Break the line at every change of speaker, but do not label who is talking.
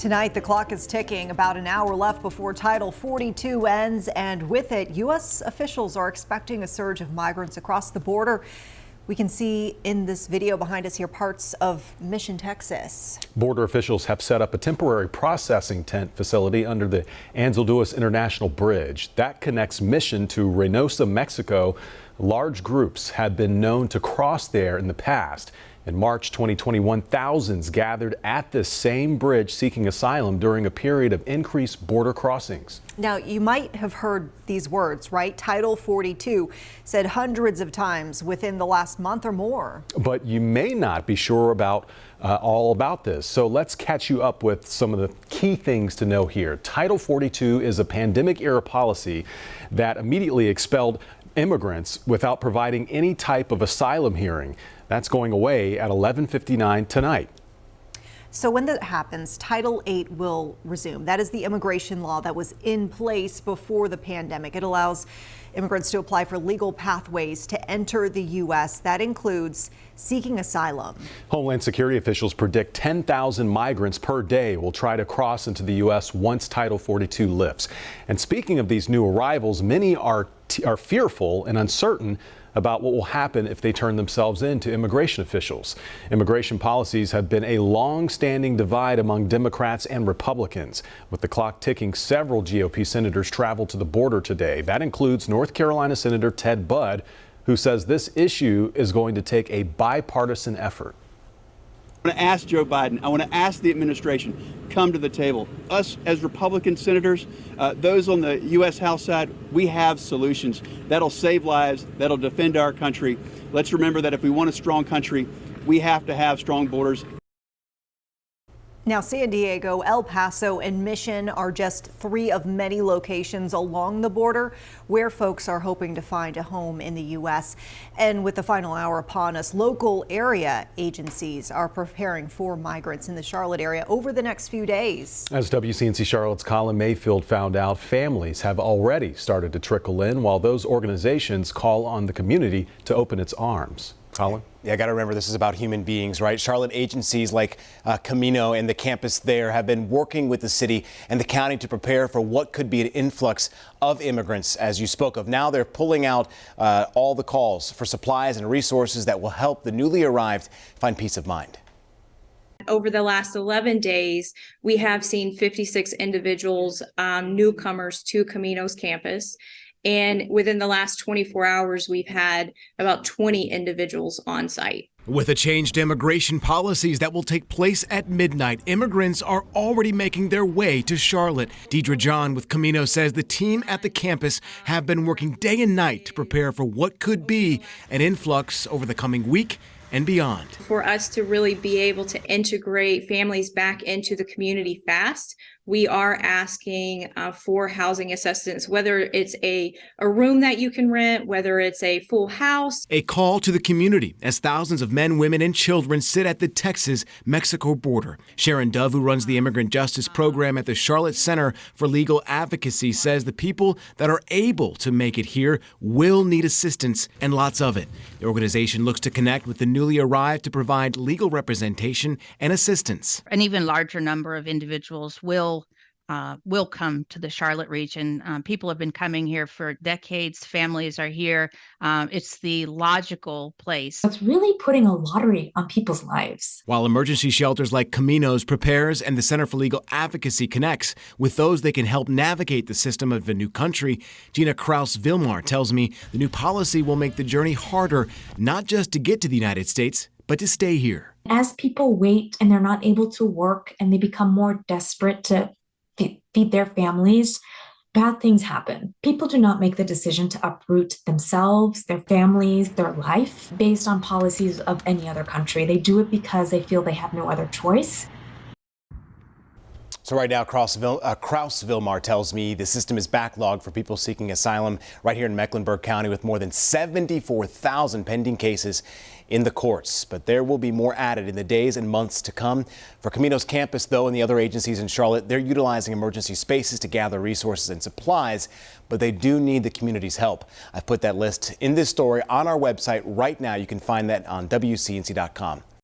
Tonight, the clock is ticking. About an hour left before Title 42 ends, and with it, U.S. officials are expecting a surge of migrants across the border. We can see in this video behind us here parts of Mission, Texas.
Border officials have set up a temporary processing tent facility under the Anzalduas International Bridge. That connects Mission to Reynosa, Mexico. Large groups have been known to cross there in the past. In March 2021, thousands gathered at this same bridge seeking asylum during a period of increased border crossings.
Now, you might have heard these words, right? Title 42 said hundreds of times within the last month or more.
But you may not be sure about all about this. So let's catch you up with some of the key things to know here. Title 42 is a pandemic era policy that immediately expelled immigrants without providing any type of asylum hearing. That's going away at 11:59 tonight.
So when that happens, Title 8 will resume. That is the immigration law that was in place before the pandemic. It allows immigrants to apply for legal pathways to enter the U.S. That includes seeking asylum.
Homeland Security officials predict 10,000 migrants per day will try to cross into the U.S. once Title 42 lifts. And speaking of these new arrivals, many are fearful and uncertain about what will happen if they turn themselves in to immigration officials. Immigration policies have been a long-standing divide among Democrats and Republicans. With the clock ticking, several GOP senators traveled to the border today. That includes North Carolina Senator Ted Budd, who says this issue is going to take a bipartisan effort.
I want to ask Joe Biden, I want to ask the administration, come to the table. Us as Republican senators, those on the U.S. House side, we have solutions that'll save lives, that'll defend our country. Let's remember that if we want a strong country, we have to have strong borders.
Now, San Diego, El Paso, and Mission are just three of many locations along the border where folks are hoping to find a home in the U.S. And with the final hour upon us, local area agencies are preparing for migrants in the Charlotte area over the next few days. As
WCNC Charlotte's Colin Mayfield found out, families have already started to trickle in while those organizations call on the community to open its arms. Colin?
Yeah, I got to remember this is about human beings, right? Charlotte agencies like Camino and the campus there have been working with the city and the county to prepare for what could be an influx of immigrants, as you spoke of. Now they're pulling out all the calls for supplies and resources that will help the newly arrived find peace of mind.
Over the last 11 days, we have seen 56 individuals, newcomers to Camino's campus. And within the last 24 hours, we've had about 20 individuals on site.
With the changed immigration policies that will take place at midnight, immigrants are already making their way to Charlotte. Diedre John with Camino says the team at the campus have been working day and night to prepare for what could be an influx over the coming week and beyond.
For us to really be able to integrate families back into the community fast, we are asking for housing assistance, whether it's a room that you can rent, whether it's a full house.
A call to the community as thousands of men, women, and children sit at the Texas-Mexico border. Sharon Dove, who runs the Immigrant Justice Program at the Charlotte Center for Legal Advocacy, says the people that are able to make it here will need assistance, and lots of it. The organization looks to connect with the newly arrived to provide legal representation and assistance.
An even larger number of individuals will come to the Charlotte region. People have been coming here for decades. Families are here. It's the logical place.
It's really putting a lottery on people's lives.
While emergency shelters like Camino's prepares and the Center for Legal Advocacy connects with those they can help navigate the system of a new country, Gina Kraus-Vilmar tells me the new policy will make the journey harder, not just to get to the United States, but to stay here.
As people wait and they're not able to work and they become more desperate to feed their families, bad things happen. People do not make the decision to uproot themselves, their families, their life based on policies of any other country. They do it because they feel they have no other choice.
So right now, Kraus-Vilmar tells me the system is backlogged for people seeking asylum right here in Mecklenburg County with more than 74,000 pending cases in the courts. But there will be more added in the days and months to come. For Camino's campus, though, and the other agencies in Charlotte, they're utilizing emergency spaces to gather resources and supplies, but they do need the community's help. I've put that list in this story on our website right now. You can find that on WCNC.com.